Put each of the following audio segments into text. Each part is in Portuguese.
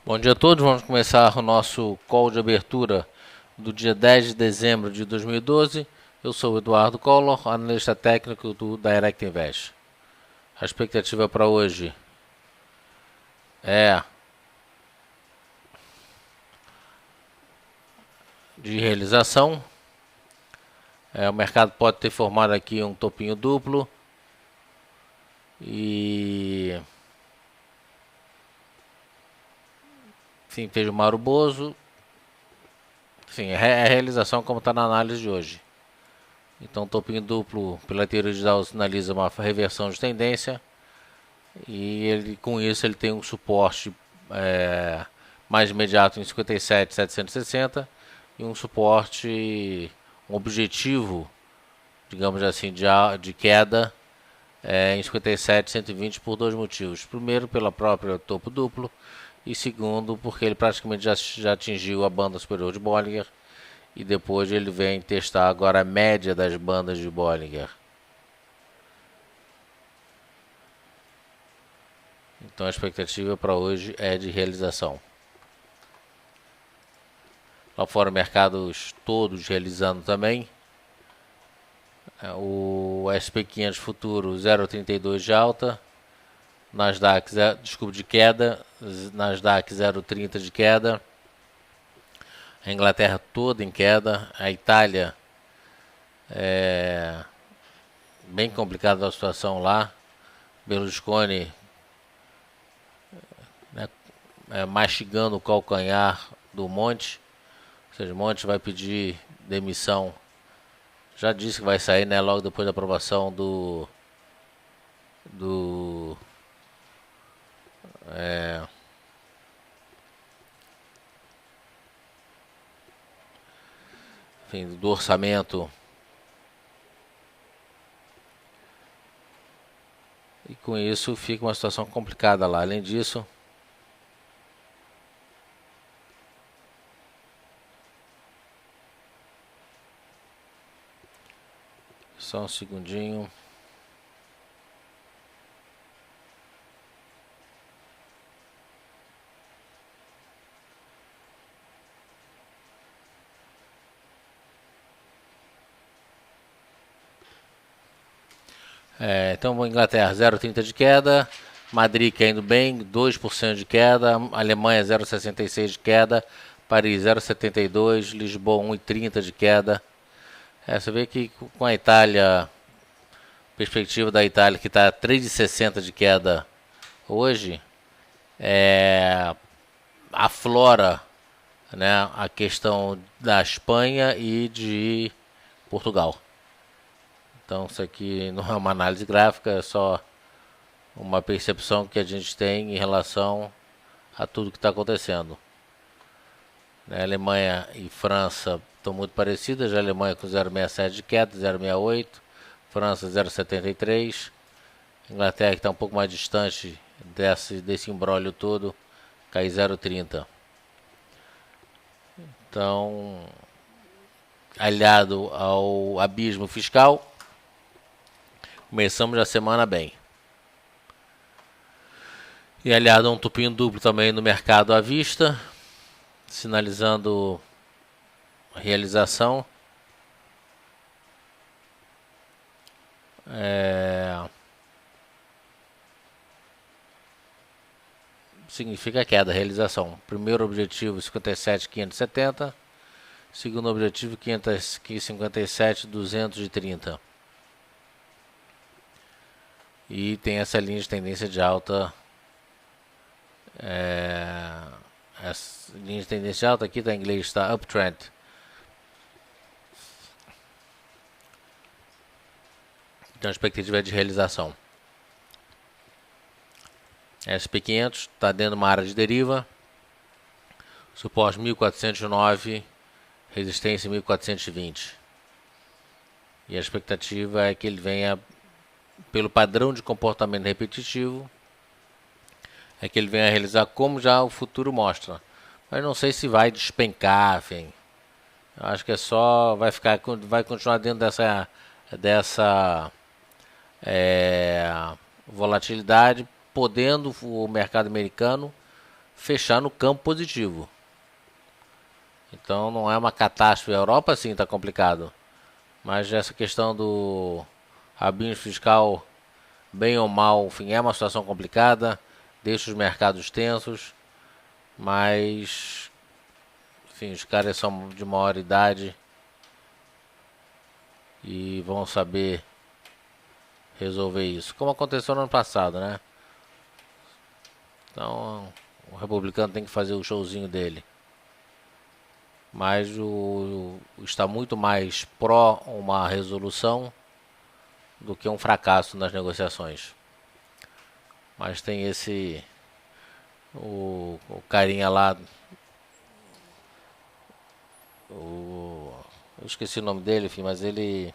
Bom dia a todos, vamos começar o nosso call de abertura do dia 10 de dezembro de 2012. Eu sou o Eduardo Collor, analista técnico do Direct Invest. A expectativa para hoje é de realização. O mercado pode ter formado aqui um topinho duplo e enfim, fez o Mauro Bozo. Enfim, é a realização como está na análise de hoje. Então, topinho duplo, pela teoria de Dow, sinaliza uma reversão de tendência. E ele, com isso ele tem um suporte mais imediato em 57.760 e um suporte, um objetivo, digamos assim, de queda em 57.120 por dois motivos. Primeiro, pela própria topo duplo, e segundo, porque ele praticamente já atingiu a banda superior de Bollinger, e depois ele vem testar agora a média das bandas de Bollinger. Então a expectativa para hoje é de realização. Lá fora, mercados todos realizando também. O SP500 futuro 0,32 de alta. Nasdaq, de queda. Nasdaq 0,30 de queda. A Inglaterra toda em queda. A Itália bem complicada a situação lá. Berlusconi mastigando o calcanhar do Monti. Ou seja, o Monti vai pedir demissão. Já disse que vai sair, né, logo depois da aprovação do orçamento. E com isso fica uma situação complicada lá. Além disso, só um segundinho. Então, Inglaterra 0,30 de queda, Madrid caindo bem, 2% de queda, Alemanha 0,66 de queda, Paris 0,72, Lisboa 1,30 de queda. Você vê que com a Itália, perspectiva da Itália que está 3,60 de queda hoje, aflora, né, a questão da Espanha e de Portugal. Então isso aqui não é uma análise gráfica, é só uma percepção que a gente tem em relação a tudo que está acontecendo. A Alemanha e França estão muito parecidas, a Alemanha com 0,67 de queda, 0,68, França 0,73, Inglaterra que está um pouco mais distante desse imbróglio todo, cai 0,30. Então, aliado ao abismo fiscal, começamos a semana bem. E aliado a um tupinho duplo também no mercado à vista, sinalizando realização. Significa queda, realização. Primeiro objetivo 57.570, segundo objetivo 57.230. E tem essa linha de tendência de alta. Essa linha de tendência alta aqui está em inglês, está uptrend. Então a expectativa é de realização. SP500 está dentro de uma área de deriva. Suporte 1409, resistência 1420. E a expectativa é que ele venha, pelo padrão de comportamento repetitivo, é que ele venha a realizar como já o futuro mostra. Mas não sei se vai despencar, enfim. Eu acho que é só, vai continuar dentro dessa volatilidade, podendo o mercado americano fechar no campo positivo. Então não é uma catástrofe. A Europa sim está complicado. Mas essa questão do rabinho fiscal, bem ou mal, enfim, é uma situação complicada, deixa os mercados tensos, mas enfim, os caras são de maior idade e vão saber resolver isso, como aconteceu no ano passado, né? Então o republicano tem que fazer o showzinho dele. Mas está muito mais pró uma resolução do que um fracasso nas negociações. Mas tem o carinha lá, eu esqueci o nome dele, enfim, mas ele,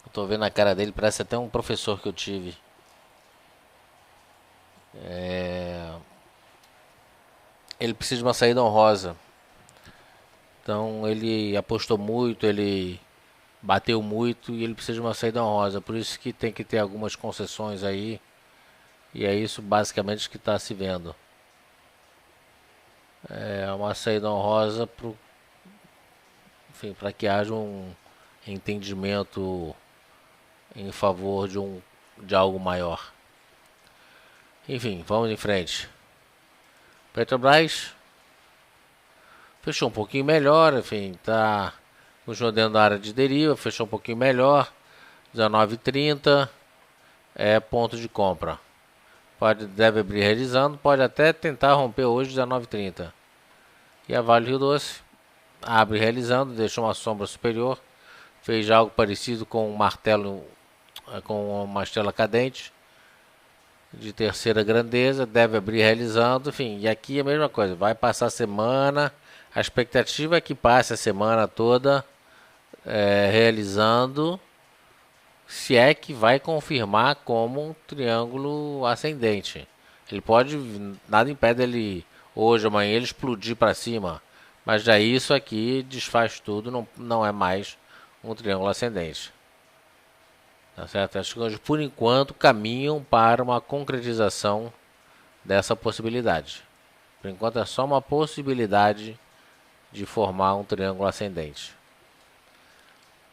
eu tô vendo a cara dele, parece até um professor que eu tive. Ele precisa de uma saída honrosa. Então ele apostou muito, ele bateu muito e ele precisa de uma saída honrosa. Por isso que tem que ter algumas concessões aí. E é isso basicamente que está se vendo. É uma saída honrosa para que haja um entendimento em favor de algo maior. Enfim, vamos em frente. Petrobras fechou um pouquinho melhor, enfim, tá continuando dentro da área de deriva, fechou um pouquinho melhor, 19,30 é ponto de compra. Deve abrir realizando, pode até tentar romper hoje 19,30. E a Vale Rio Doce abre realizando, deixou uma sombra superior, fez algo parecido com um martelo, com uma estrela cadente de terceira grandeza, deve abrir realizando, enfim, e aqui é a mesma coisa, vai passar a semana, a expectativa é que passe a semana toda realizando, se é que vai confirmar como um triângulo ascendente. Ele pode, nada impede ele hoje, amanhã, ele explodir para cima, mas já isso aqui desfaz tudo, não é mais um triângulo ascendente. Tá certo? As coisas, por enquanto, caminham para uma concretização dessa possibilidade. Por enquanto, é só uma possibilidade de formar um triângulo ascendente.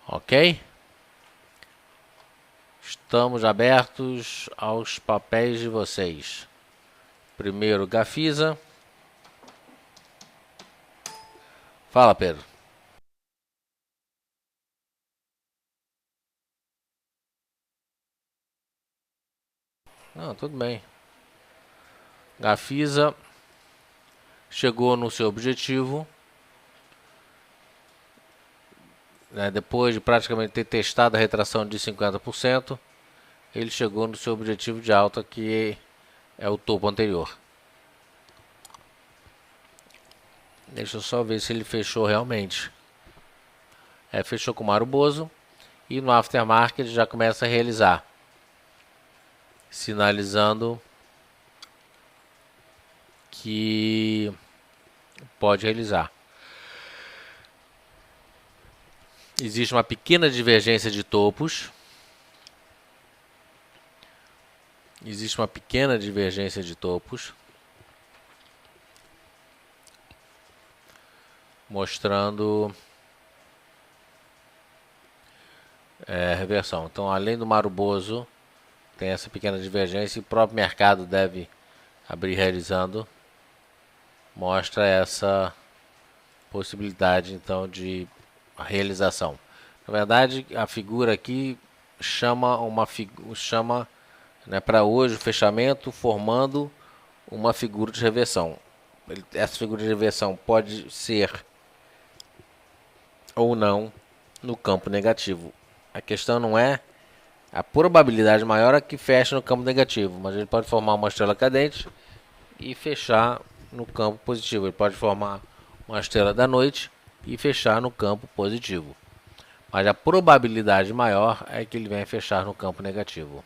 Ok? Estamos abertos aos papéis de vocês. Primeiro, Gafisa. Fala, Pedro. Não, tudo bem. Gafisa chegou no seu objetivo, né, depois de praticamente ter testado a retração de 50%, ele chegou no seu objetivo de alta, que é o topo anterior. Deixa eu só ver se ele fechou realmente. Fechou com o Maru Bozo e no aftermarket já começa a realizar, sinalizando que pode realizar. Existe uma pequena divergência de topos. Mostrando reversão. Então, além do Maru Bozo, tem essa pequena divergência e o próprio mercado deve abrir realizando. Mostra essa possibilidade, então, de realização. Na verdade, a figura aqui chama para hoje o fechamento formando uma figura de reversão. Essa figura de reversão pode ser ou não no campo negativo. A questão não é a probabilidade maior é que feche no campo negativo, mas ele pode formar uma estrela cadente e fechar no campo positivo. Ele pode formar uma estrela da noite e fechar no campo positivo. Mas a probabilidade maior é que ele venha fechar no campo negativo.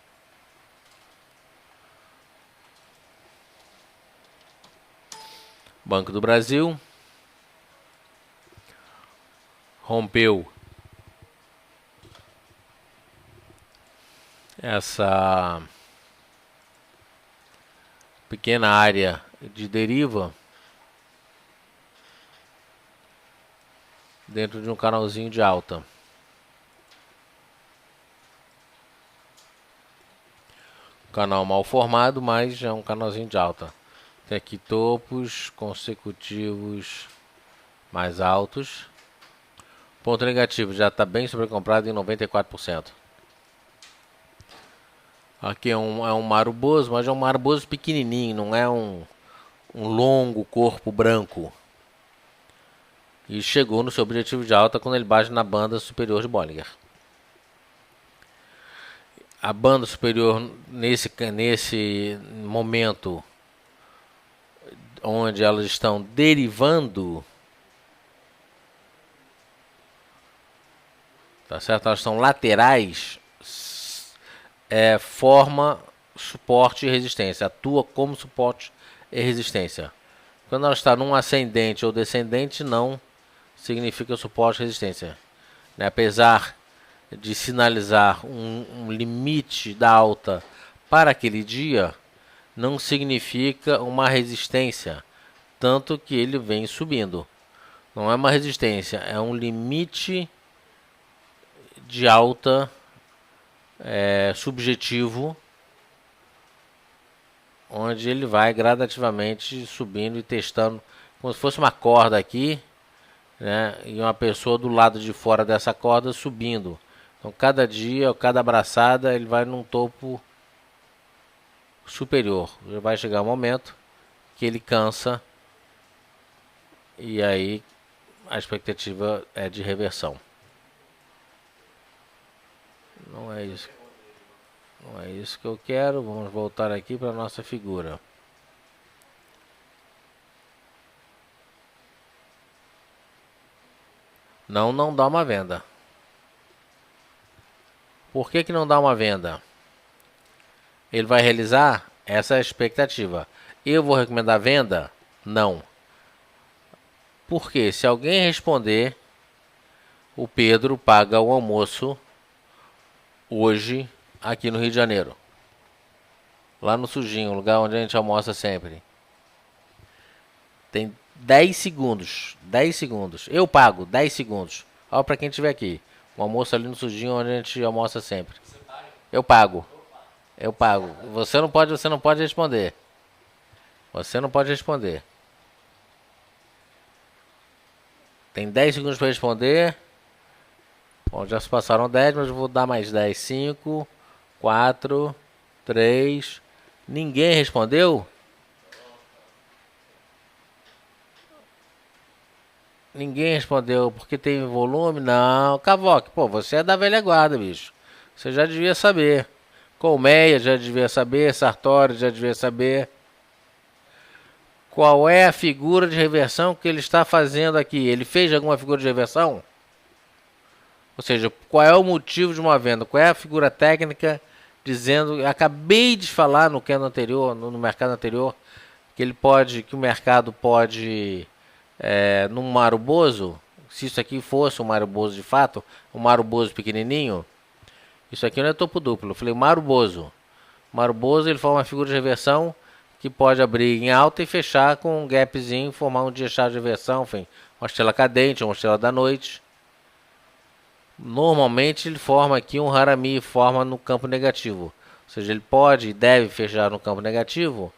Banco do Brasil rompeu essa pequena área de deriva dentro de um canalzinho de alta. Canal mal formado, mas é um canalzinho de alta. Tem aqui topos consecutivos mais altos. Ponto negativo, já está bem sobrecomprado em 94%. Aqui é um maruboso, mas é um maruboso pequenininho, não é um longo corpo branco. E chegou no seu objetivo de alta quando ele bate na banda superior de Bollinger. A banda superior, nesse momento, onde elas estão derivando, tá certo? Elas são laterais, forma suporte e resistência, atua como suporte e resistência. Quando ela está num ascendente ou descendente, não significa suporte e resistência, né? Apesar de sinalizar um limite da alta para aquele dia, não significa uma resistência, tanto que ele vem subindo. Não é uma resistência, é um limite de alta subjetivo, onde ele vai gradativamente subindo e testando, como se fosse uma corda aqui, né, e uma pessoa do lado de fora dessa corda subindo. Então, cada dia, cada abraçada, ele vai num topo superior. Já vai chegar um momento que ele cansa e aí a expectativa é de reversão. Não é isso. Não é isso que eu quero. Vamos voltar aqui para a nossa figura. Não dá uma venda. Por que não dá uma venda? Ele vai realizar? Essa é a expectativa. Eu vou recomendar venda? Não. Porque se alguém responder, o Pedro paga o almoço hoje aqui no Rio de Janeiro. Lá no Sujinho, lugar onde a gente almoça sempre. Tem 10 segundos. 10 segundos. Eu pago 10 segundos. Olha para quem estiver aqui. Um almoço ali no Sujinho onde a gente almoça sempre. Eu pago. Eu pago. Você não pode responder. Você não pode responder. Tem 10 segundos para responder. Bom, já se passaram 10, mas eu vou dar mais 10. 5, 4, 3. Ninguém respondeu? Ninguém respondeu porque tem volume? Não. Cavoque, pô, você é da velha guarda, bicho. Você já devia saber. Colmeia já devia saber. Sartori já devia saber. Qual é a figura de reversão que ele está fazendo aqui? Ele fez alguma figura de reversão? Ou seja, qual é o motivo de uma venda? Qual é a figura técnica dizendo... Acabei de falar no candle anterior, no mercado anterior, que o mercado pode... num maruboso, se isso aqui fosse um maruboso de fato, um maruboso pequenininho, isso aqui não é topo duplo, eu falei maruboso. Maruboso, ele forma uma figura de reversão que pode abrir em alta e fechar com um gapzinho, formar um dia-chave de reversão, enfim, uma estrela cadente, uma estrela da noite. Normalmente ele forma aqui um harami, forma no campo negativo, ou seja, ele pode e deve fechar no campo negativo.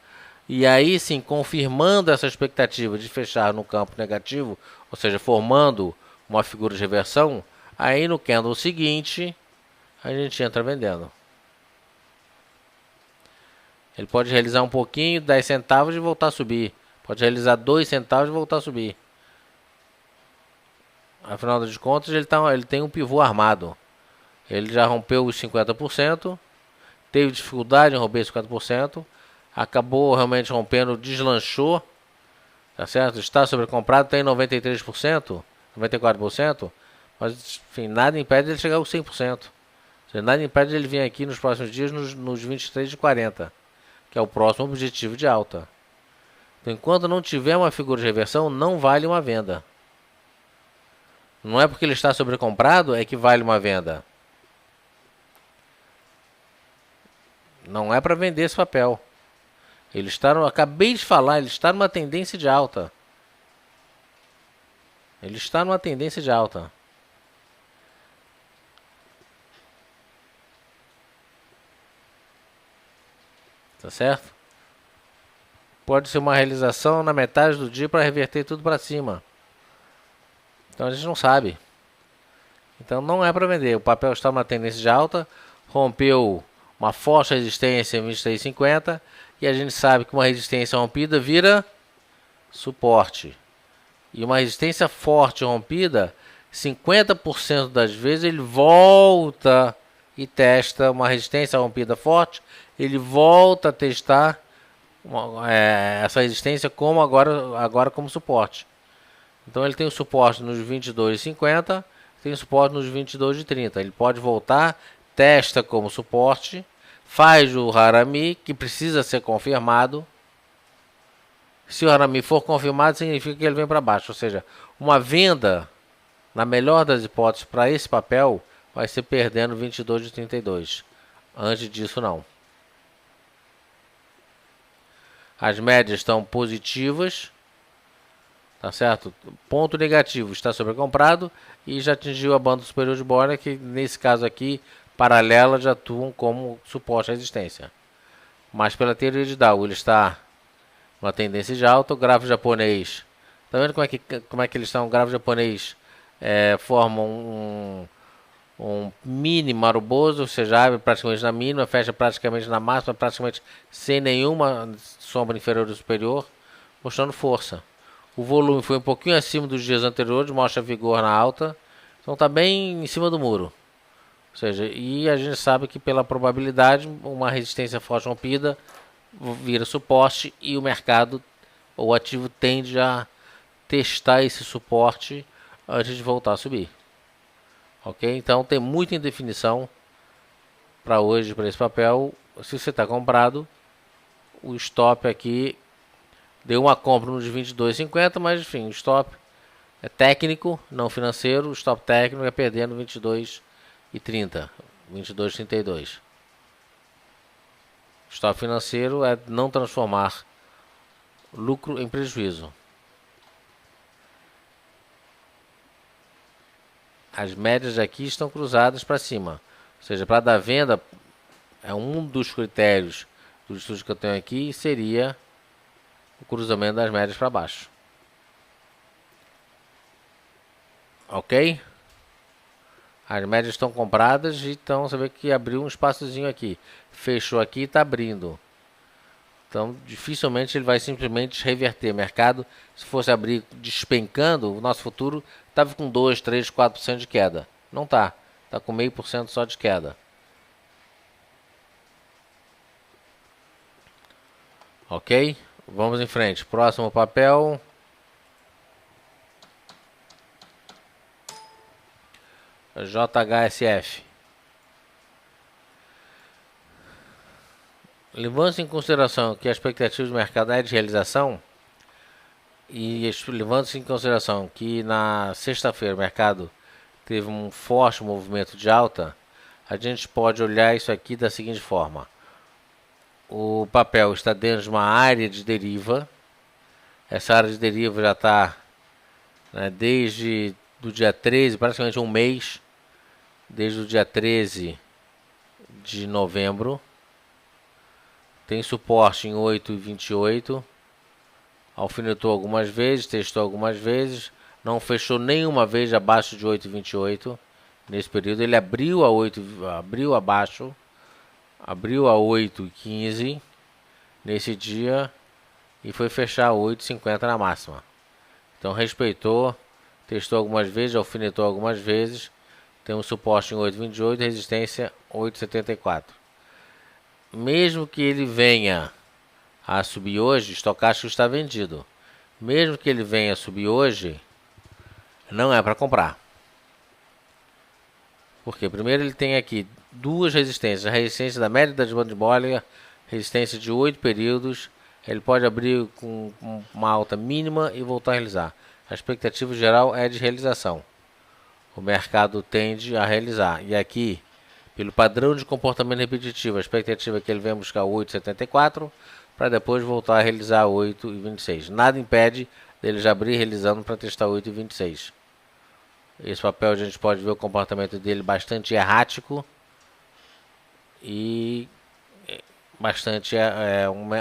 E aí sim, confirmando essa expectativa de fechar no campo negativo, ou seja, formando uma figura de reversão, aí no candle seguinte, a gente entra vendendo. Ele pode realizar um pouquinho, 10 centavos e voltar a subir. Pode realizar 2 centavos e voltar a subir. Afinal de contas, ele tem um pivô armado. Ele já rompeu os 50%, teve dificuldade em romper os 50%, acabou realmente rompendo, deslanchou, tá certo? Está sobrecomprado, tem 93%, 94%, mas enfim, nada impede ele chegar aos 100%. Nada impede ele vir aqui nos próximos dias nos 23 de 40, que é o próximo objetivo de alta. Então, enquanto não tiver uma figura de reversão, não vale uma venda. Não é porque ele está sobrecomprado é que vale uma venda. Não é para vender esse papel. Ele está, acabei de falar, ele está numa tendência de alta. Ele está numa tendência de alta. Tá certo? Pode ser uma realização na metade do dia para reverter tudo para cima. Então a gente não sabe. Então não é para vender. O papel está numa tendência de alta, rompeu uma forte resistência em 23,50 e a gente sabe que uma resistência rompida vira suporte. E uma resistência forte rompida, 50% das vezes ele volta e testa uma resistência rompida forte, ele volta a testar essa resistência como agora como suporte. Então ele tem o suporte nos 22,50, tem o suporte nos 22,30. Ele pode voltar, testa como suporte, faz o Harami, que precisa ser confirmado. Se o Harami for confirmado, significa que ele vem para baixo. Ou seja, uma venda, na melhor das hipóteses, para esse papel, vai ser perdendo 22,32. Antes disso, não. As médias estão positivas. Tá certo? Ponto negativo, está sobrecomprado e já atingiu a banda superior de borda, que nesse caso aqui, paralelas já atuam como suporte à resistência. Mas pela teoria de Dow, ele está numa tendência de alta. O gráfico japonês, tá vendo como é que eles estão? O gráfico japonês forma um mini maruboso, ou seja, abre praticamente na mínima, fecha praticamente na máxima, praticamente sem nenhuma sombra inferior ou superior, mostrando força. O volume foi um pouquinho acima dos dias anteriores, mostra vigor na alta. Então está bem em cima do muro. Ou seja, e a gente sabe que pela probabilidade, uma resistência forte rompida vira suporte e o mercado, ou ativo, tende a testar esse suporte antes de voltar a subir. Ok? Então tem muita indefinição para hoje, para esse papel. Se você está comprado, o stop aqui deu uma compra nos 22,50, mas enfim, o stop é técnico, não financeiro. O stop técnico é perdendo 22,30, 22,32. O stop financeiro é não transformar lucro em prejuízo. As médias aqui estão cruzadas para cima. Ou seja, para dar venda, é um dos critérios do estudo que eu tenho aqui, seria o cruzamento das médias para baixo. Ok? As médias estão compradas, então você vê que abriu um espaçozinho aqui. Fechou aqui e está abrindo. Então dificilmente ele vai simplesmente reverter. O mercado, se fosse abrir despencando, o nosso futuro estava com 2, 3, 4% de queda. Não está. Está com 0,5% só de queda. Ok? Vamos em frente. Próximo papel. JHSF. Levando-se em consideração que a expectativa do mercado é de realização, e levando-se em consideração que na sexta-feira o mercado teve um forte movimento de alta, a gente pode olhar isso aqui da seguinte forma. O papel está dentro de uma área de deriva. Essa área de deriva já está, né, desde do dia 13, praticamente um mês, desde o dia 13 de novembro. Tem suporte em 8,28. Alfinetou algumas vezes, testou algumas vezes, não fechou nenhuma vez abaixo de 8,28. Nesse período ele abriu a 8, abriu abaixo, abriu a 8,15 nesse dia e foi fechar a 8,50 na máxima. Então respeitou, testou algumas vezes, alfinetou algumas vezes. Tem um suporte em 8,28, resistência 8,74. Mesmo que ele venha a subir hoje, estocástico está vendido. Mesmo que ele venha a subir hoje, não é para comprar. Porque primeiro ele tem aqui duas resistências. A resistência da média da banda de Bollinger, resistência de 8 períodos. Ele pode abrir com uma alta mínima e voltar a realizar. A expectativa geral é de realização. O mercado tende a realizar. E aqui, pelo padrão de comportamento repetitivo, a expectativa é que ele venha buscar 8,74. para depois voltar a realizar 8 e 26. Nada impede dele já abrir realizando para testar 8 e 26. Esse papel a gente pode ver o comportamento dele bastante errático e bastante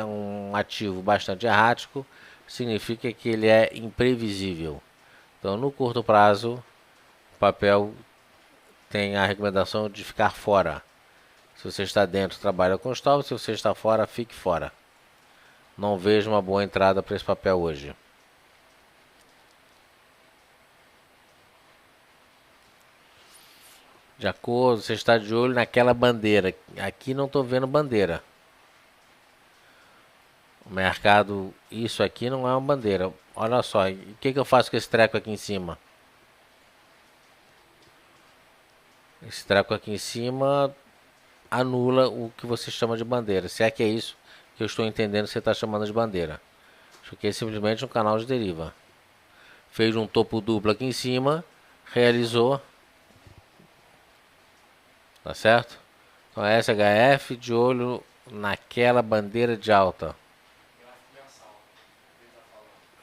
um ativo bastante errático significa que ele é imprevisível. Então, no curto prazo, o papel tem a recomendação de ficar fora. Se você está dentro, trabalha com stop. Se você está fora, fique fora. Não vejo uma boa entrada para esse papel hoje. De acordo, você está de olho naquela bandeira. Aqui não estou vendo bandeira. O mercado, isso aqui não é uma bandeira. Olha só, o que eu faço com esse treco aqui em cima? Esse treco aqui em cima anula o que você chama de bandeira. Se é que é isso que eu estou entendendo que você está chamando de bandeira. Isso aqui é simplesmente um canal de deriva. Fez um topo duplo aqui em cima, realizou. Tá certo? Então SHF de olho naquela bandeira de alta.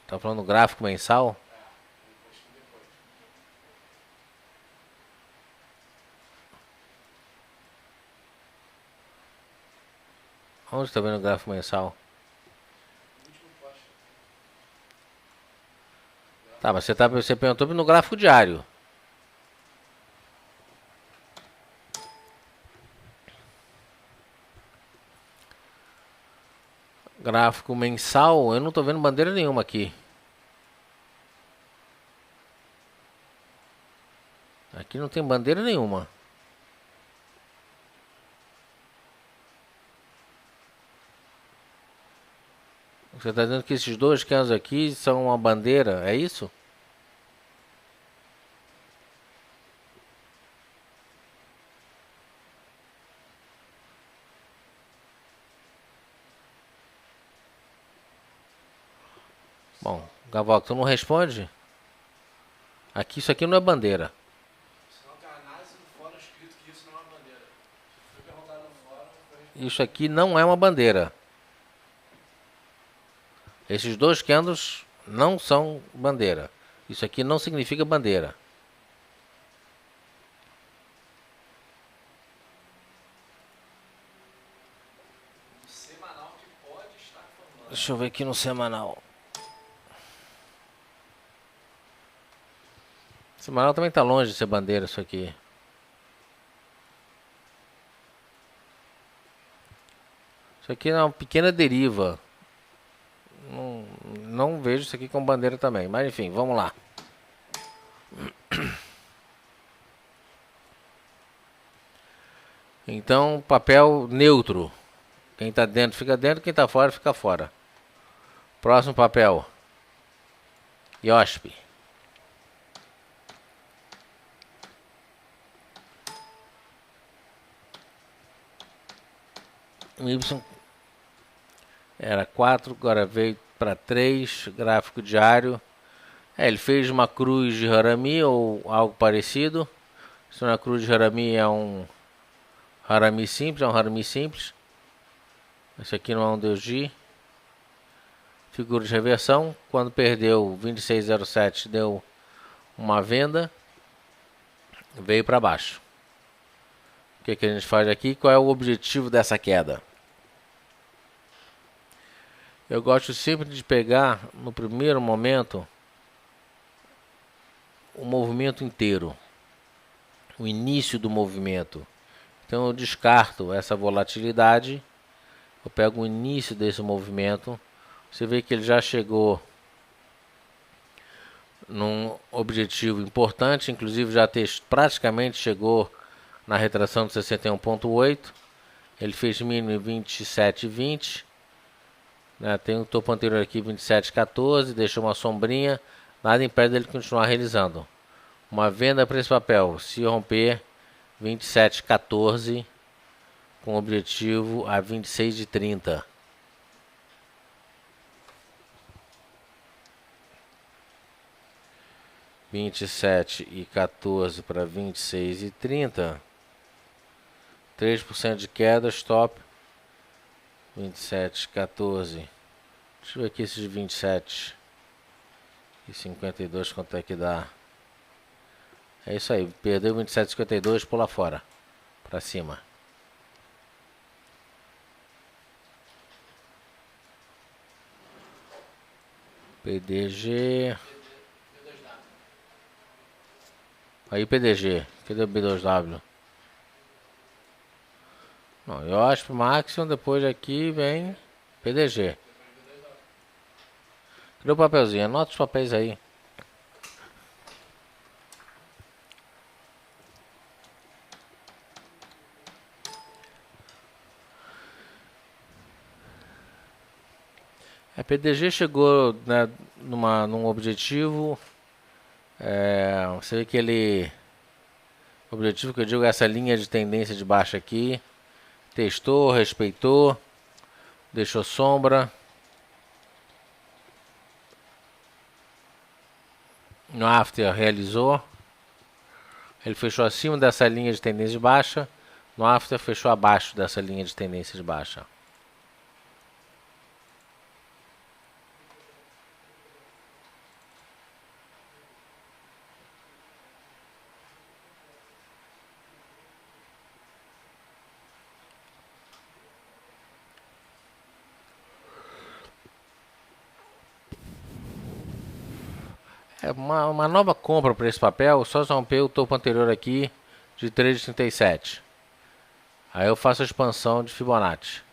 Tá falando gráfico mensal? Onde está vendo o gráfico mensal? Tá, mas você perguntou no gráfico diário. Gráfico mensal, eu não tô vendo bandeira nenhuma aqui. Aqui não tem bandeira nenhuma. Você está dizendo que esses dois candles aqui são uma bandeira, é isso? Bom, Gavoc, tu não responde? Aqui, isso aqui não é bandeira. Isso aqui não é uma bandeira. Esses dois candles não são bandeira. Isso aqui não significa bandeira. Deixa eu ver aqui no semanal. Semanal também está longe de ser bandeira isso aqui. Isso aqui é uma pequena deriva. Não vejo isso aqui com bandeira também. Mas enfim, vamos lá. Então, papel neutro. Quem está dentro fica dentro, quem está fora fica fora. Próximo papel. IOSP. O Y era 4, agora veio para 3, gráfico diário. Ele fez uma cruz de Harami ou algo parecido. Se não é cruz de Harami, é um Harami simples, Esse aqui não é um Doji. Figura de reversão. Quando perdeu 26,07 deu uma venda. Veio para baixo. O que a gente faz aqui? Qual é o objetivo dessa queda? Eu gosto sempre de pegar no primeiro momento o movimento inteiro, o início do movimento. Então eu descarto essa volatilidade, eu pego o início desse movimento. Você vê que ele já chegou num objetivo importante, inclusive já praticamente chegou na retração de 61,8. Ele fez mínimo em 27,20. Tem um topo anterior aqui 27,14, deixou uma sombrinha, nada impede dele continuar realizando uma venda para esse papel se romper 27,14 com objetivo a 26,30. (27,14) para 26,30, 3% de queda, stop 27,14. Deixa eu ver aqui esses 27 e 52 quanto é que dá. É isso aí, perdeu 27,52, pula fora, pra cima. PDG. Aí PDG, cadê o B2W? Não, eu acho máximo, depois aqui vem PDG. Cadê o papelzinho? Anota os papéis aí. A PDG chegou, né, num objetivo. Você vê que ele... O objetivo que eu digo é essa linha de tendência de baixa aqui. Testou, respeitou, deixou sombra. No after realizou. Ele fechou acima dessa linha de tendência de baixa. No after fechou abaixo dessa linha de tendência de baixa. É uma nova compra para esse papel, só romper o topo anterior aqui de 3,37. Aí eu faço a expansão de Fibonacci.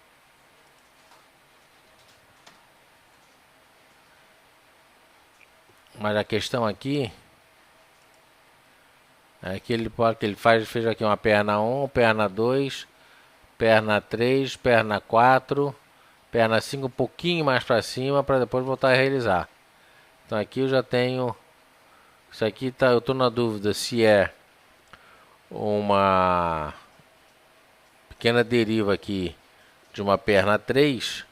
Mas a questão aqui é que ele fez aqui uma perna 1, perna 2, perna 3, perna 4, perna 5 um pouquinho mais para cima para depois voltar a realizar. Então aqui eu já tenho... Isso aqui tá, eu estou na dúvida se é uma pequena deriva aqui de uma perna 3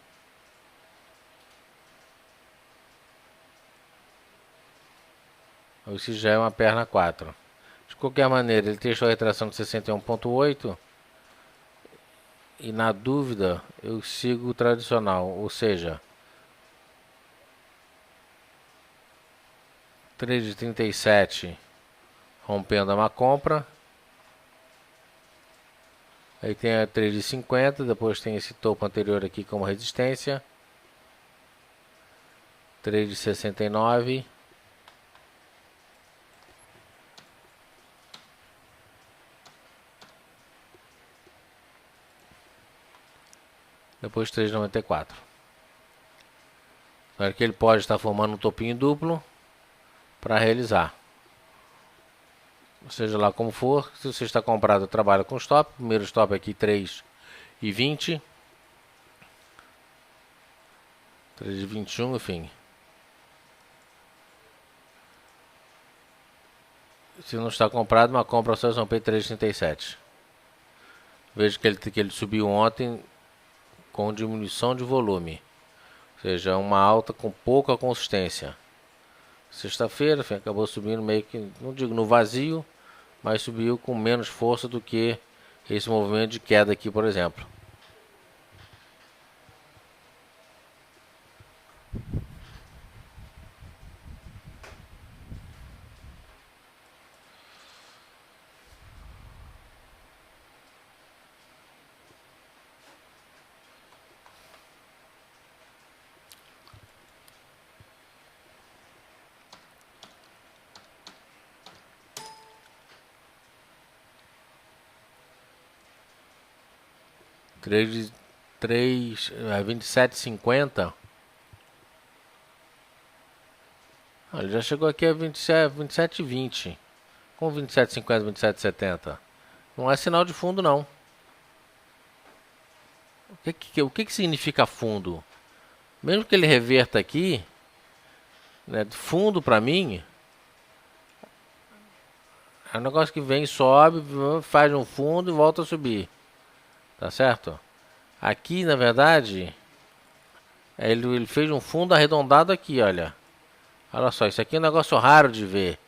ou se já é uma perna 4. De qualquer maneira, ele deixou a retração de 61,8 e na dúvida eu sigo o tradicional, ou seja, 3,37 rompendo uma compra. Aí tem a 3,50, depois tem esse topo anterior aqui como resistência. 3,69. Depois 3,94. Agora que ele pode estar formando um topinho duplo para realizar. Seja lá como for, se você está comprado, trabalha com stop. Primeiro stop aqui 3,20. 3,21, enfim. Se não está comprado, uma compra só são P 3,37. Veja que ele subiu ontem com diminuição de volume. Ou seja, uma alta com pouca consistência. Sexta-feira, acabou subindo meio que, não digo no vazio, mas subiu com menos força do que esse movimento de queda aqui, por exemplo. Três 27,50. Ele já chegou aqui a 27,20. Com 27,50, 27,70. Não é sinal de fundo, não. O que significa fundo? Mesmo que ele reverta aqui, né, fundo para mim é um negócio que vem, sobe, faz um fundo e volta a subir. Tá certo? Aqui, na verdade, ele fez um fundo arredondado aqui, olha. Olha só, isso aqui é um negócio raro de ver.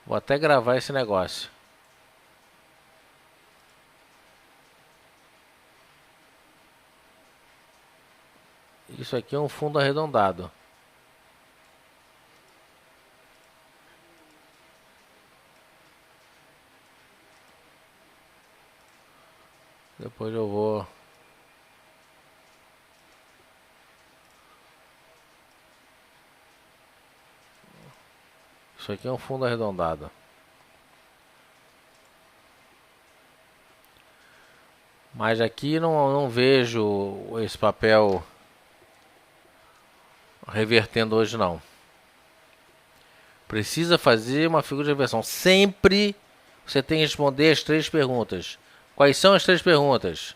Vou até gravar esse negócio. Isso aqui é um fundo arredondado. Depois eu vou... Isso aqui é um fundo arredondado. Mas aqui não vejo esse papel revertendo hoje não. Precisa fazer uma figura de reversão. Sempre você tem que responder as 3 perguntas. Quais são as 3 perguntas?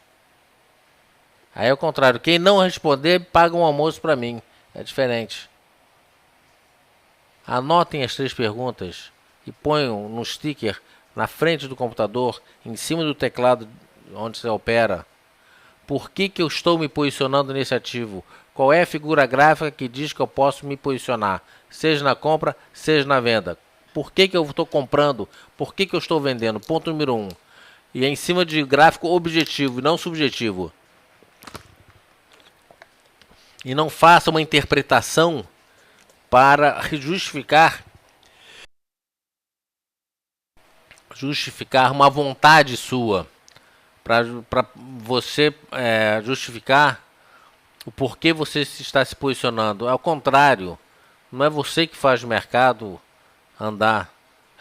Aí é o contrário. Quem não responder, paga um almoço para mim. É diferente. Anotem as 3 perguntas e ponham no sticker na frente do computador, em cima do teclado onde você opera. Por que eu estou me posicionando nesse ativo? Qual é a figura gráfica que diz que eu posso me posicionar? Seja na compra, seja na venda. Por que eu estou comprando? Por que eu estou vendendo? Ponto número 1. E é em cima de gráfico objetivo e não subjetivo. E não faça uma interpretação para justificar uma vontade sua. Para você justificar o porquê você está se posicionando. Ao contrário, não é você que faz o mercado andar,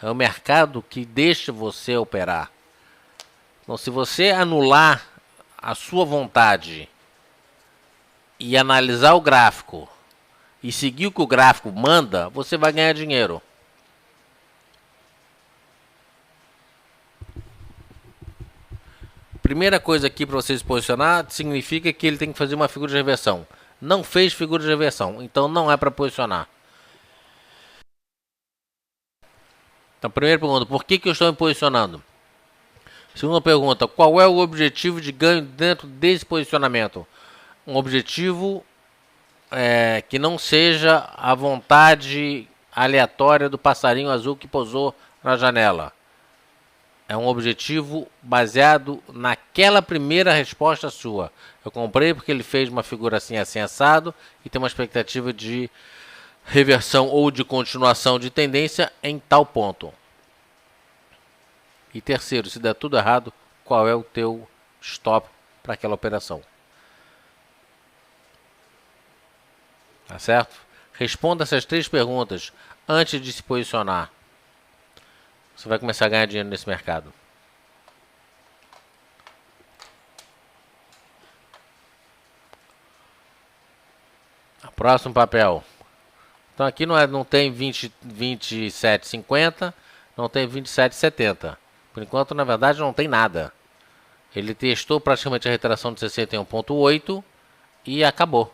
é o mercado que deixa você operar. Então, se você anular a sua vontade e analisar o gráfico e seguir o que o gráfico manda, você vai ganhar dinheiro. Primeira coisa aqui para você se posicionar significa que ele tem que fazer uma figura de reversão. Não fez figura de reversão, então não é para posicionar. Então, primeira pergunta, por que eu estou me posicionando? Segunda pergunta, qual é o objetivo de ganho dentro desse posicionamento? Um objetivo que não seja a vontade aleatória do passarinho azul que pousou na janela. É um objetivo baseado naquela primeira resposta sua. Eu comprei porque ele fez uma figura assim, assim, assado, e tem uma expectativa de reversão ou de continuação de tendência em tal ponto. E terceiro, se der tudo errado, qual é o teu stop para aquela operação? Tá certo? Responda essas 3 perguntas antes de se posicionar. Você vai começar a ganhar dinheiro nesse mercado. Próximo papel. Então aqui não tem 27,50, não tem 27,70. Por enquanto, na verdade, não tem nada. Ele testou praticamente a retração de 61,8 e acabou.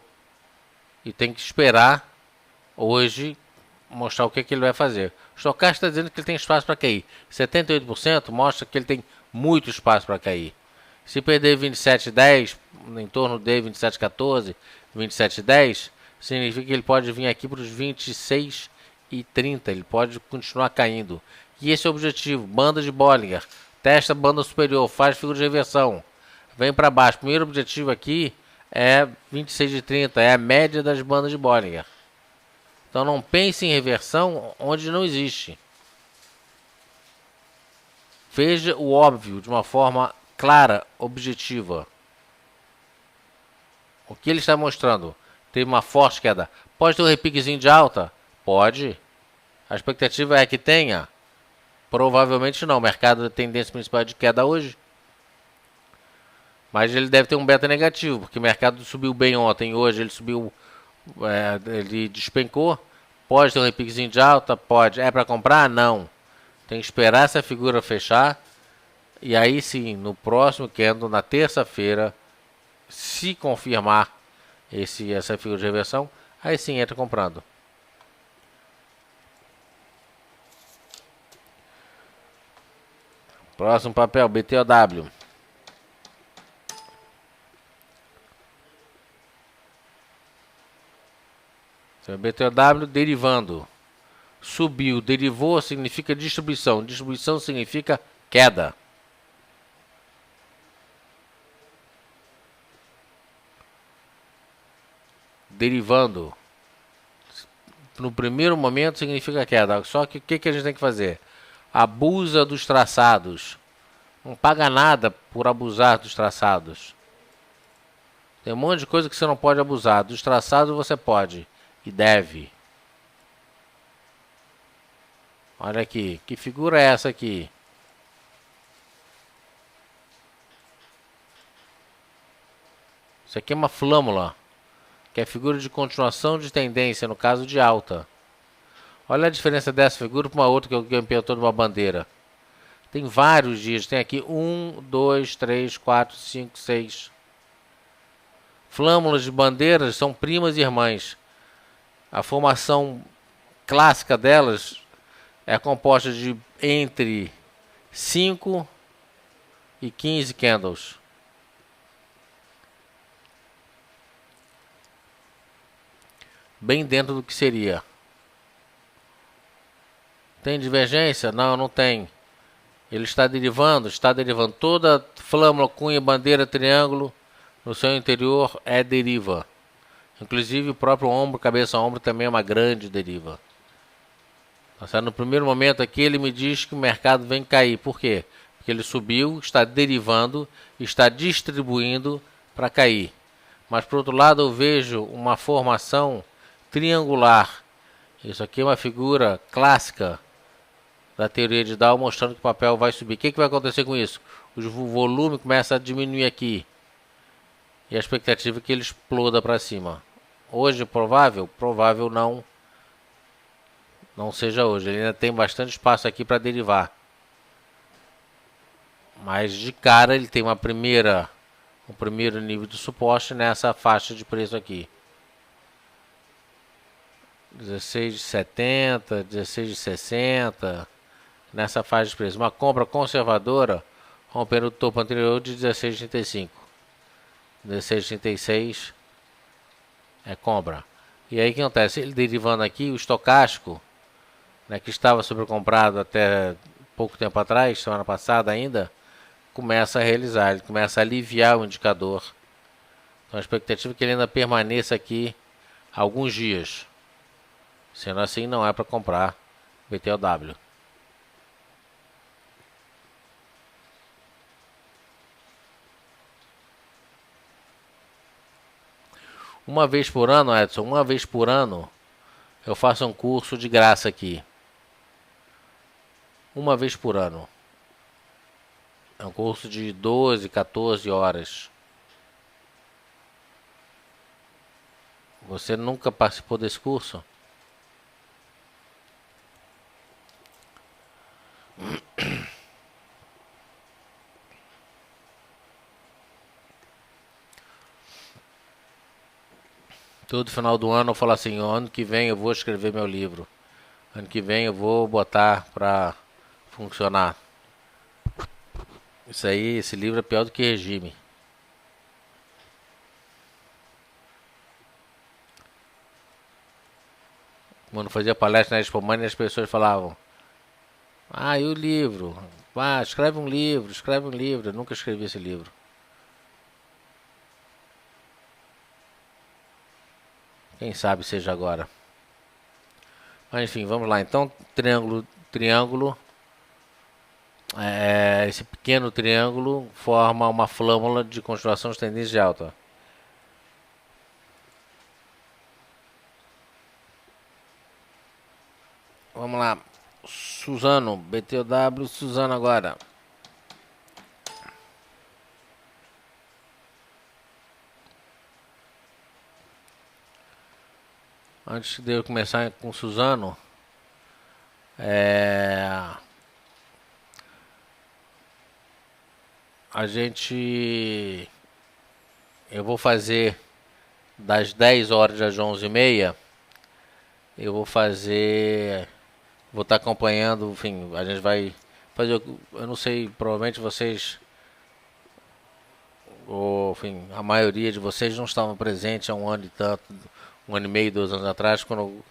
E tem que esperar hoje mostrar o que ele vai fazer. O Stochastic está dizendo que ele tem espaço para cair. 78% mostra que ele tem muito espaço para cair. Se perder 27,10, em torno de 27,14, 27,10, significa que ele pode vir aqui para os 26,30. Ele pode continuar caindo. E esse é o objetivo. Banda de Bollinger. Testa a banda superior. Faz figura de reversão. Vem para baixo. Primeiro objetivo aqui é 26,30. É a média das bandas de Bollinger. Então não pense em reversão onde não existe. Veja o óbvio de uma forma clara, objetiva. O que ele está mostrando? Teve uma forte queda. Pode ter um repiquezinho de alta? Pode. A expectativa é que tenha? Provavelmente não. O mercado da tendência principal é de queda hoje. Mas ele deve ter um beta negativo, porque o mercado subiu bem ontem. Hoje ele subiu, ele despencou. Pode ter um repiquezinho de alta? Pode. É para comprar? Não. Tem que esperar essa figura fechar. E aí sim, no próximo candle, na terça-feira, se confirmar essa figura de reversão, aí sim entra comprando. Próximo papel, BTOW. BTOW derivando. Subiu, derivou significa distribuição. Distribuição significa queda. derivando, no primeiro momento significa queda. Só que o que a gente tem que fazer? Abusa dos traçados. Não paga nada por abusar dos traçados. Tem um monte de coisa que você não pode abusar. Dos traçados você pode e deve. Olha aqui, que figura é essa aqui? Isso aqui é uma flâmula, que é a figura de continuação de tendência, no caso de alta. Olha a diferença dessa figura para uma outra que eu campeão toda uma bandeira. Tem vários dias, tem aqui 1, 2, 3, 4, 5, 6. Flâmulas de bandeiras são primas e irmãs. A formação clássica delas é composta de entre 5 e 15 candles. Bem dentro do que seria. Tem divergência? Não, não tem. Ele está derivando toda flâmula, cunha, bandeira, triângulo no seu interior é deriva. Inclusive o próprio ombro, cabeça-ombro também é uma grande deriva. No primeiro momento aqui ele me diz que o mercado vem cair. Por quê? Porque ele subiu, está derivando, está distribuindo para cair. Mas por outro lado eu vejo uma formação triangular. Isso aqui é uma figura clássica da teoria de Dow, mostrando que o papel vai subir. O que vai acontecer com isso? O volume começa a diminuir aqui. E a expectativa é que ele exploda para cima. Hoje provável? Provável não seja hoje. Ele ainda tem bastante espaço aqui para derivar. Mas de cara ele tem um primeiro nível de suporte nessa faixa de preço aqui. 16,70, 16,60, nessa faixa de preço. Uma compra conservadora, rompendo o topo anterior de 16,35. 16,36 é compra. E aí o que acontece? Ele derivando aqui, o estocástico, né, que estava sobrecomprado até pouco tempo atrás, semana passada ainda, começa a realizar, ele começa a aliviar o indicador. Então a expectativa é que ele ainda permaneça aqui alguns dias. Sendo assim, não é para comprar BTOW. Uma vez por ano, Edson, eu faço um curso de graça aqui. Uma vez por ano. É um curso de 12, 14 horas. Você nunca participou desse curso? Todo final do ano eu falo assim, ano que vem eu vou escrever meu livro. Ano que vem eu vou botar para funcionar. Isso aí, esse livro é pior do que regime. Quando fazia palestra na Expo Money, as pessoas falavam: ah, e o livro? Ah, escreve um livro, escreve um livro. Eu nunca escrevi esse livro. Quem sabe seja agora. Mas enfim, vamos lá. Então, triângulo. Esse pequeno triângulo forma uma flâmula de continuação de tendência de alta. Vamos lá. Suzano, BTOW, Suzano agora. Antes de eu começar com Suzano, eu vou fazer das 10 horas às 11h30, eu vou estar acompanhando, enfim, a gente vai fazer, eu não sei, provavelmente vocês, ou enfim, a maioria de vocês não estavam presentes há um ano e tanto, 1 ano e meio, 2 anos atrás, quando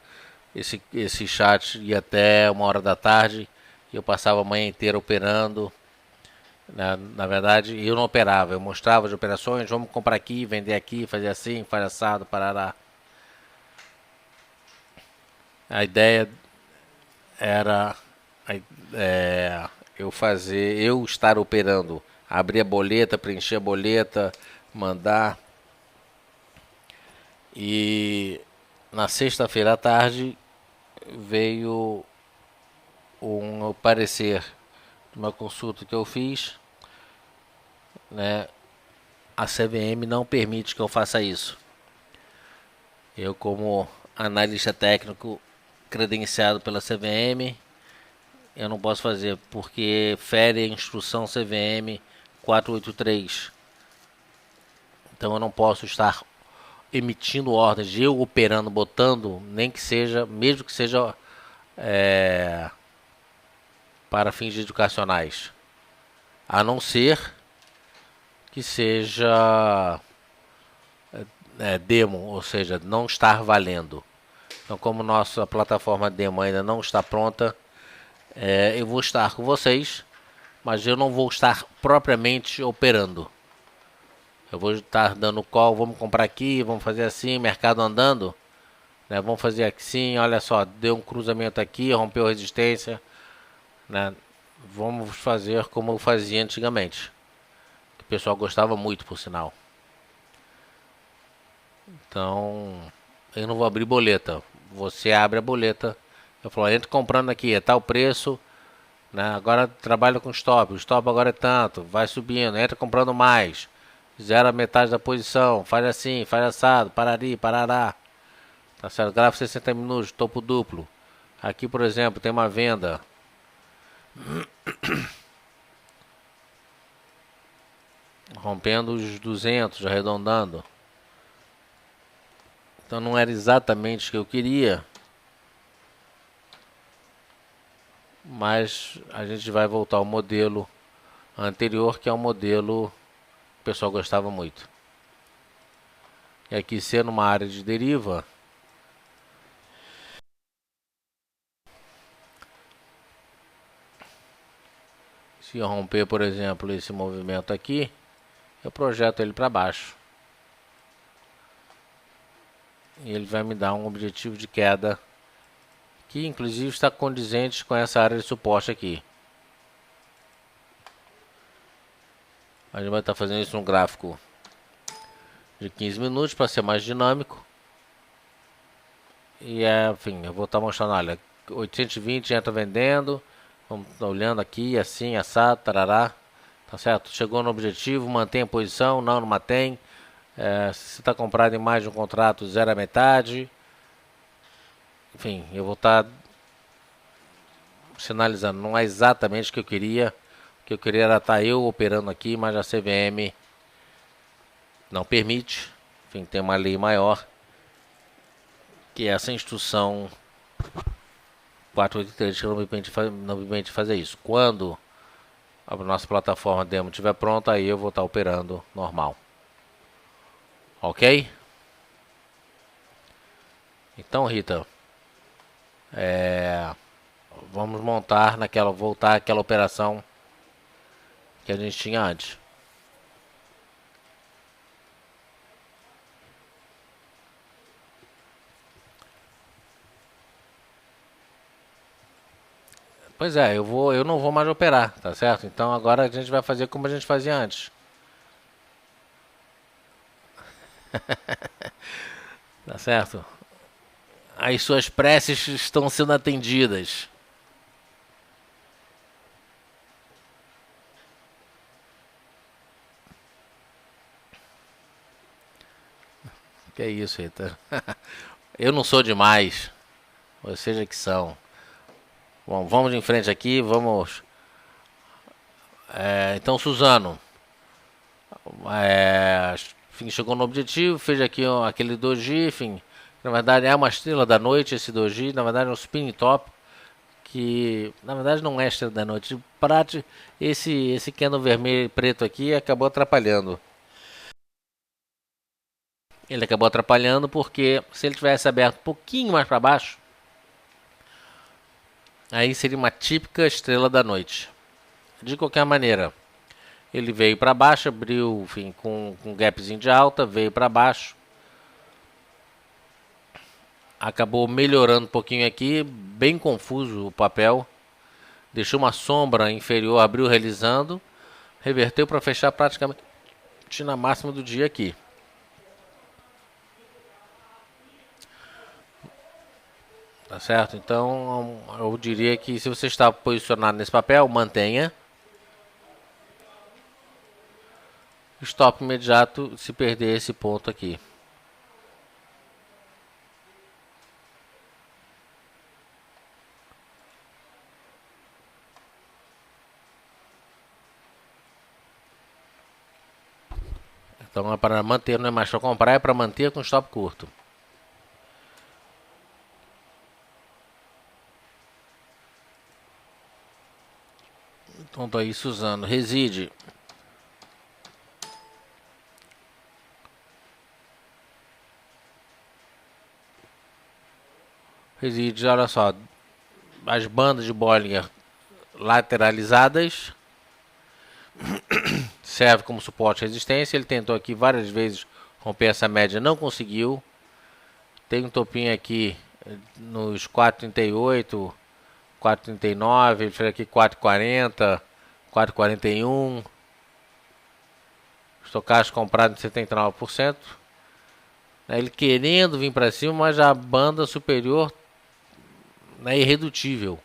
esse chat ia até 1h da tarde e eu passava a manhã inteira operando. Na verdade, eu não operava, eu mostrava as operações, vamos comprar aqui, vender aqui, fazer assim, faz assado, parará. A ideia era eu estar operando, abrir a boleta, preencher a boleta, mandar. E na sexta-feira à tarde veio um parecer de uma consulta que eu fiz, né? A CVM não permite que eu faça isso. Eu, como analista técnico credenciado pela CVM, eu não posso fazer porque fere a instrução CVM 483. Então eu não posso estar emitindo ordens, eu operando, botando, nem que seja, mesmo que seja para fins educacionais, a não ser que seja demo, ou seja, não estar valendo. Então, como nossa plataforma demo ainda não está pronta, eu vou estar com vocês, mas eu não vou estar propriamente operando. Eu vou estar dando call, vamos comprar aqui, vamos fazer assim, mercado andando, né? Vamos fazer assim, olha só, deu um cruzamento aqui, rompeu resistência, né? Vamos fazer como eu fazia antigamente. O pessoal gostava muito, por sinal. Então, eu não vou abrir boleta. Você abre a boleta. Eu falo, entra comprando aqui, é tal preço, né? Agora trabalha com stop. O stop agora é tanto, vai subindo, entra comprando mais. Zera metade da posição, faz assim, faz assado, parari, parará. Tá certo? Grava 60 minutos, topo duplo. Aqui, por exemplo, tem uma venda. Rompendo os 200, arredondando. Então não era exatamente o que eu queria. Mas a gente vai voltar ao modelo anterior, que é um modelo que o pessoal gostava muito. E aqui, sendo uma área de deriva, se eu romper, por exemplo, esse movimento aqui, eu projeto ele para baixo. E ele vai me dar um objetivo de queda que inclusive está condizente com essa área de suporte aqui. A gente vai estar fazendo isso num gráfico de 15 minutos para ser mais dinâmico. E enfim, eu vou estar mostrando, olha, 820 entra vendendo, vamos estar olhando aqui, assim, assado, tarará, tá certo? Chegou no objetivo, mantém a posição, não mantém. Se está comprado em mais de um contrato, zero a metade. Enfim, eu vou estar sinalizando, não é exatamente o que eu queria. O que eu queria era estar eu operando aqui, mas a CVM não permite. Enfim, tem uma lei maior, que é essa instrução 483 que não me permite fazer isso. Quando a nossa plataforma demo estiver pronta, aí eu vou estar operando normal. Ok? Então, Rita, vamos voltar àquela operação que a gente tinha antes. Pois é, eu não vou mais operar, tá certo? Então agora a gente vai fazer como a gente fazia antes. Tá certo? As suas preces estão sendo atendidas. Que é isso, Rita? Eu não sou demais. Vocês é que são. Bom, vamos em frente aqui, vamos. Então, Suzano. Enfim, chegou no objetivo, fez aqui aquele doji, enfim. Na verdade é uma estrela da noite esse doji, na verdade é um spinning top. Que na verdade não é estrela da noite. Esse candle vermelho e preto aqui acabou atrapalhando. Ele acabou atrapalhando porque se ele tivesse aberto um pouquinho mais para baixo, aí seria uma típica estrela da noite. De qualquer maneira, ele veio para baixo, abriu, enfim, com um gapzinho de alta, veio para baixo. acabou melhorando um pouquinho aqui, bem confuso o papel, deixou uma sombra inferior, abriu realizando, reverteu para fechar praticamente na máxima do dia aqui. Tá certo? Então eu diria que se você está posicionado nesse papel, mantenha. Stop imediato se perder esse ponto aqui. Então é para manter, não é mais para comprar, é para manter com stop curto. Então estou aí usando reside. Reside, olha só, as bandas de Bollinger lateralizadas, serve como suporte e resistência. Ele tentou aqui várias vezes romper essa média, não conseguiu. Tem um topinho aqui nos 4,38, 4,39, ele fez aqui 4,40, 4,41. Estocagem comprado em 79%. Ele querendo vir para cima, mas a banda superior é irredutível.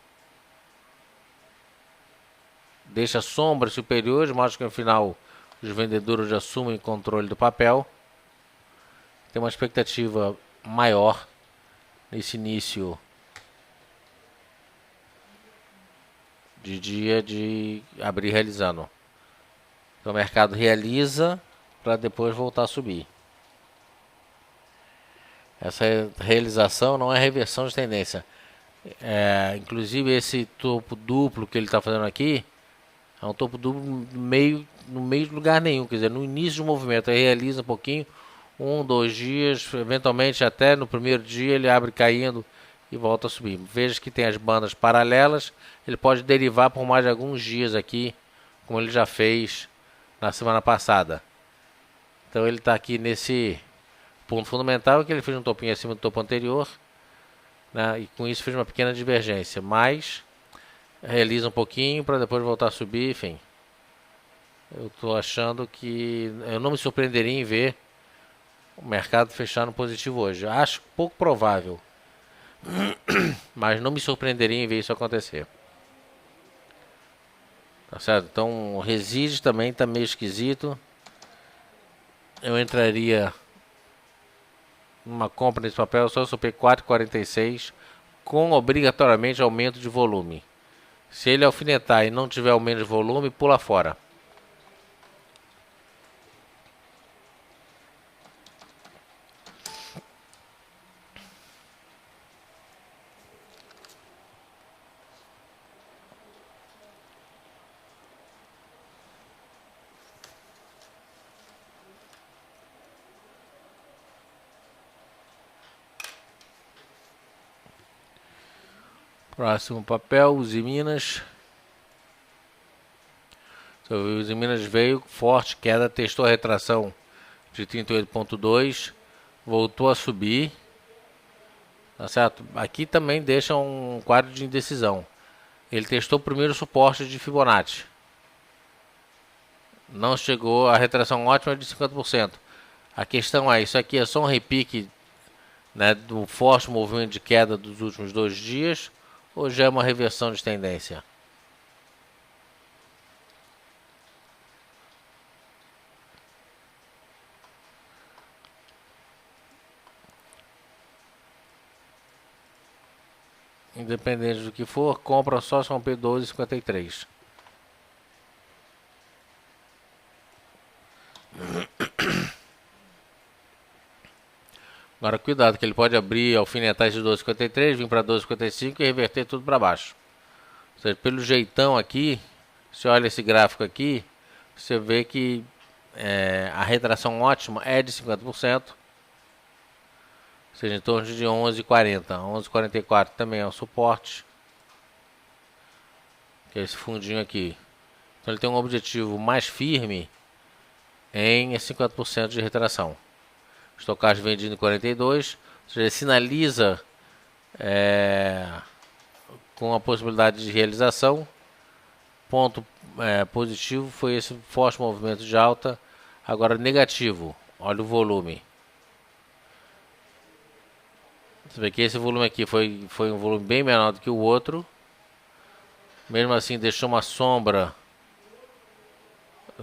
Deixa sombras superiores, mostra que no final os vendedores já assumem controle do papel. Tem uma expectativa maior nesse início de dia de abrir realizando. Então o mercado realiza para depois voltar a subir. Essa realização não é reversão de tendência. Inclusive esse topo duplo que ele está fazendo aqui é um topo duplo no meio de lugar nenhum. Quer dizer, no início do movimento ele realiza um pouquinho, 1, 2 dias, eventualmente até no primeiro dia ele abre caindo e volta a subir. Veja que tem as bandas paralelas, ele pode derivar por mais de alguns dias aqui, como ele já fez na semana passada. Então ele está aqui nesse ponto fundamental, que ele fez um topinho acima do topo anterior, né, e com isso fez uma pequena divergência, mas realiza um pouquinho para depois voltar a subir, enfim. Eu estou achando que eu não me surpreenderia em ver o mercado fechar no positivo hoje. Acho pouco provável, mas não me surpreenderia em ver isso acontecer. Tá certo? Então o reside também está meio esquisito. Eu entraria numa compra desse papel só se eu pegar 4,46 com obrigatoriamente aumento de volume. Se ele alfinetar e não tiver aumento de volume, pula fora. Próximo papel, Uzi Minas. O Uzi Minas veio forte, queda, testou a retração de 38,2, voltou a subir. Tá certo? Aqui também deixa um quadro de indecisão. Ele testou o primeiro suporte de Fibonacci. Não chegou a retração ótima de 50%. A questão é, isso aqui é só um repique, né, do forte movimento de queda dos últimos 2 dias, ou já é uma reversão de tendência? Independente do que for, compra só se romper 12,53. Agora cuidado, que ele pode abrir, alfinetar esses 12,53, vir para 12,55 e reverter tudo para baixo. Ou seja, pelo jeitão aqui, você olha esse gráfico aqui, você vê que a retração ótima é de 50%, ou seja, em torno de 11,40. 11,44 também é o suporte, que é esse fundinho aqui. Então ele tem um objetivo mais firme em 50% de retração. Estocagem vendido em 42, ou seja, ele sinaliza com a possibilidade de realização. Ponto positivo foi esse forte movimento de alta. Agora negativo, olha o volume. Você vê que esse volume aqui foi um volume bem menor do que o outro. Mesmo assim deixou uma sombra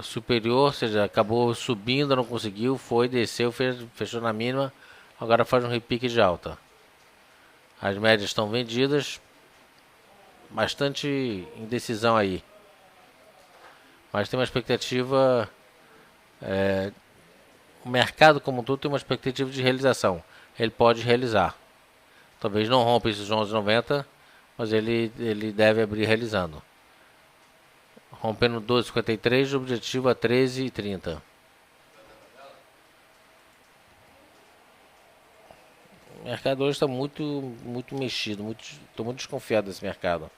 superior, ou seja, acabou subindo, não conseguiu, foi, desceu, fechou na mínima. Agora faz um repique de alta. As médias estão vendidas. Bastante indecisão aí. Mas tem uma expectativa... o mercado como um todo tem uma expectativa de realização. Ele pode realizar. Talvez não rompa esses 11,90, mas ele deve abrir realizando. Rompendo 12,53, objetivo a 13,30. O mercado hoje está muito mexido, estou muito desconfiado desse mercado.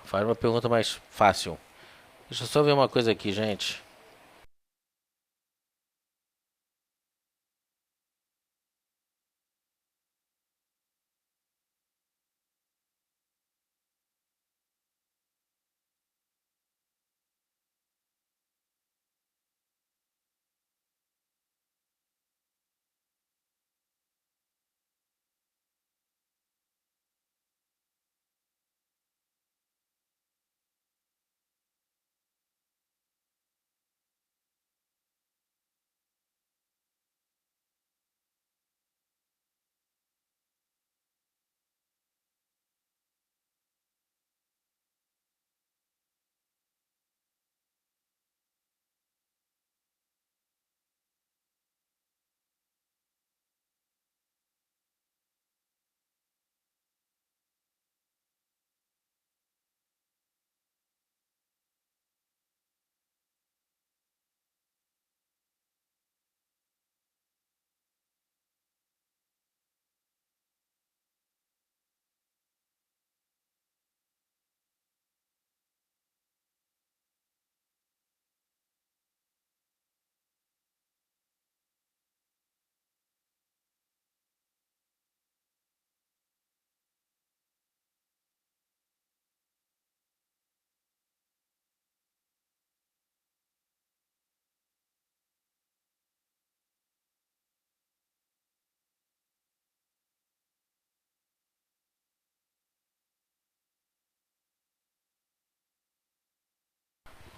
Faz uma pergunta mais fácil. Deixa eu só ver uma coisa aqui, gente.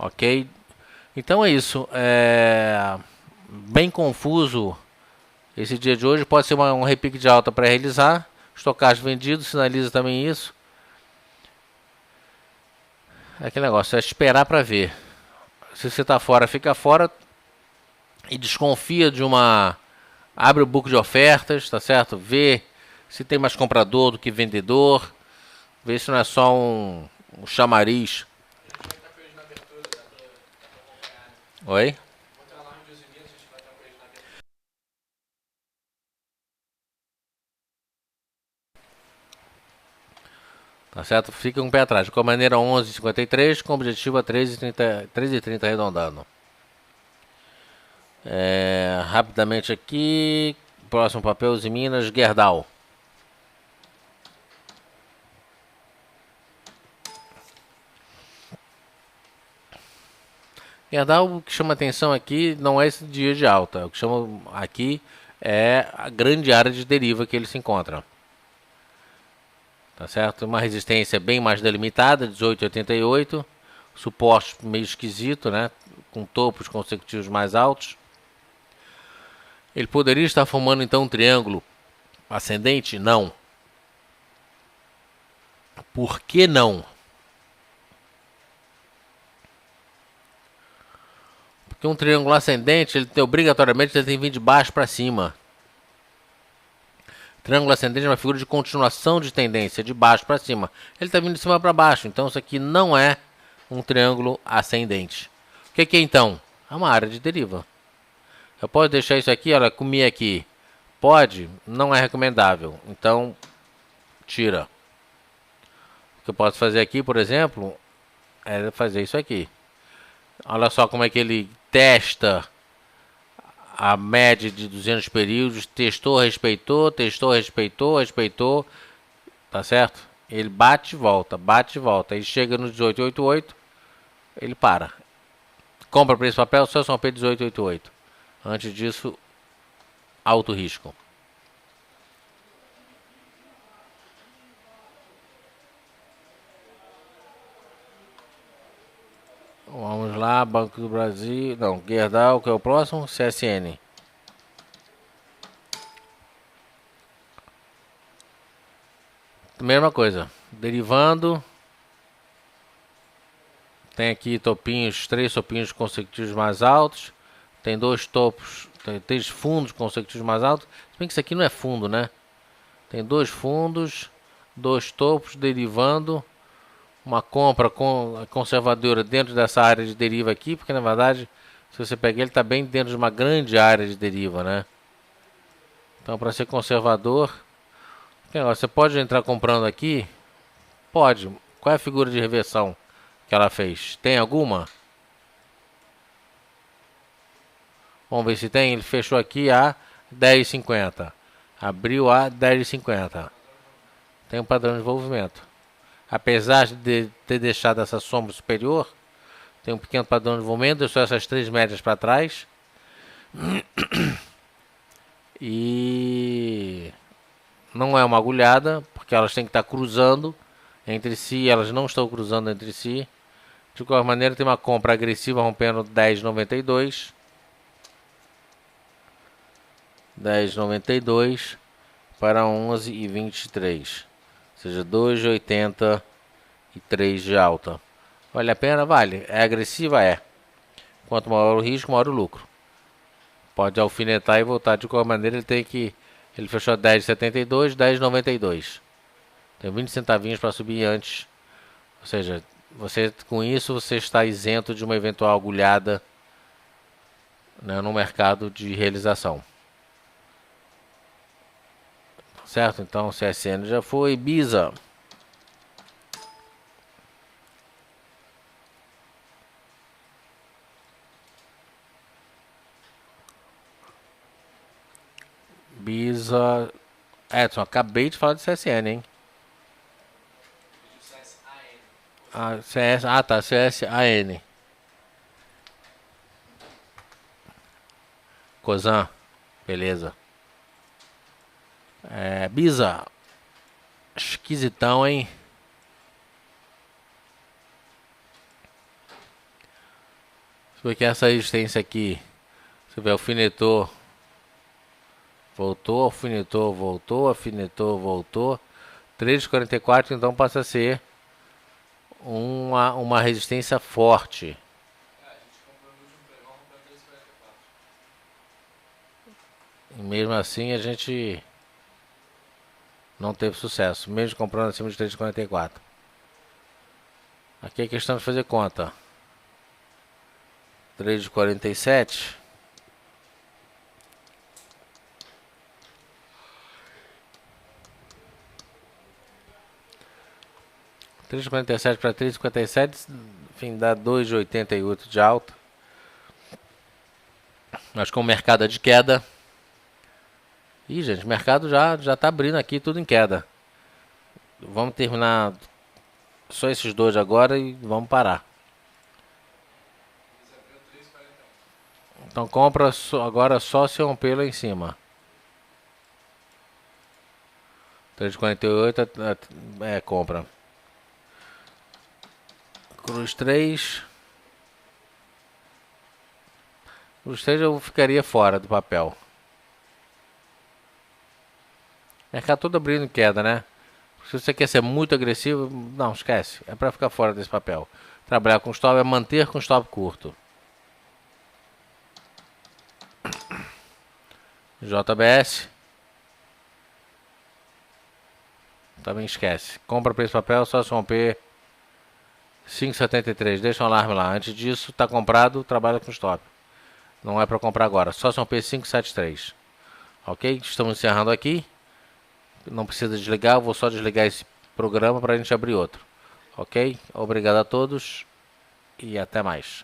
Ok? Então é isso. Bem confuso esse dia de hoje. Pode ser um repique de alta para realizar. Estocagem vendido, sinaliza também isso. É aquele negócio, é esperar para ver. Se você está fora, fica fora e desconfia de uma... Abre o book de ofertas, tá certo? Vê se tem mais comprador do que vendedor. Vê se não é só um chamariz. Oi? Tá certo? Fica um pé atrás. De qualquer maneira, 11,53 com objetivo a 13,30 arredondando. Rapidamente aqui. Próximo papel, em Minas, Gerdau. Gerdau, o que chama atenção aqui não é esse dia de alta. O que chama aqui é a grande área de deriva que ele se encontra. Tá certo? Uma resistência bem mais delimitada, 18,88. Suporte meio esquisito, né? Com topos consecutivos mais altos. Ele poderia estar formando então um triângulo ascendente? Não. Por que não? Porque um triângulo ascendente, obrigatoriamente ele tem que vir de baixo para cima. Triângulo ascendente é uma figura de continuação de tendência, de baixo para cima. Ele está vindo de cima para baixo, então isso aqui não é um triângulo ascendente. O que é então? É uma área de deriva. Eu posso deixar isso aqui, olha, comi aqui. Pode? Não é recomendável. Então, tira. O que eu posso fazer aqui, por exemplo, é fazer isso aqui. Olha só como é que ele testa a média de 200 períodos. Testou, respeitou, testou, respeitou, respeitou. Tá certo? Ele bate e volta, bate e volta. Aí chega no 1888, ele para. Compra por esse papel, só são P 1888. Antes disso, alto risco. Vamos lá, Banco do Brasil. Não, Gerdau, que é o próximo, CSN. Mesma coisa, derivando. Tem aqui topinhos, 3 topinhos consecutivos mais altos. Tem 2 topos, tem 3 fundos consecutivos mais altos. Se bem que isso aqui não é fundo, né? Tem 2 fundos, 2 topos derivando. Uma compra conservadora dentro dessa área de deriva aqui, porque na verdade, se você pegar, ele está bem dentro de uma grande área de deriva, né? Então, para ser conservador, você pode entrar comprando aqui? Pode. Qual é a figura de reversão que ela fez? Tem alguma? Vamos ver se tem. Ele fechou aqui a 10,50. Abriu a 10,50. Tem um padrão de envolvimento. Apesar de ter deixado essa sombra superior, tem um pequeno padrão de envolvimento. Deixou essas 3 médias para trás. E não é uma agulhada, porque elas têm que estar cruzando entre si. Elas não estão cruzando entre si. De qualquer maneira, tem uma compra agressiva rompendo 10,92. 10,92 para 11,23. Ou seja, 2,83 de alta. Vale a pena? Vale. É agressiva? É. Quanto maior o risco, maior o lucro. Pode alfinetar e voltar. De qualquer maneira, ele fechou 10,72, 10,92. Tem 20 centavinhos para subir antes. Ou seja, com isso você está isento de uma eventual agulhada, né, no mercado de realização. Certo? Então, CSN já foi. BISA. BISA. Edson, acabei de falar de CSN, hein? Tá, CSAN. Cosan. Beleza. BISA. Esquisitão, hein? Porque essa resistência aqui, você vê, alfinetou, voltou, alfinetou, voltou, alfinetou, voltou. 3,44, então passa a ser uma resistência forte. E mesmo assim a gente não teve sucesso, mesmo comprando acima de 3,44. Aqui é questão de fazer conta. 3,47. $3,47 para 3,57, enfim, dá 2,88 de alta. Mas com o mercado é de queda. Ih, gente, o mercado já tá abrindo aqui tudo em queda. Vamos terminar só esses dois agora e vamos parar. Então compra agora só se romper lá em cima. 3,48 compra. Cruz 3. Cruz 3 eu ficaria fora do papel. Mercado todo abrindo em queda, né? Se você quer ser muito agressivo, não, esquece. É para ficar fora desse papel. Trabalhar com stop é manter com stop curto. JBS. Também esquece. Compra para esse papel, só se romper 5,73. Deixa um alarme lá. Antes disso, está comprado, trabalha com stop. Não é para comprar agora. Só se romper 5,73. Ok? Estamos encerrando aqui. Não precisa desligar. Eu vou só desligar esse programa para a gente abrir outro. Ok? Obrigado a todos e até mais.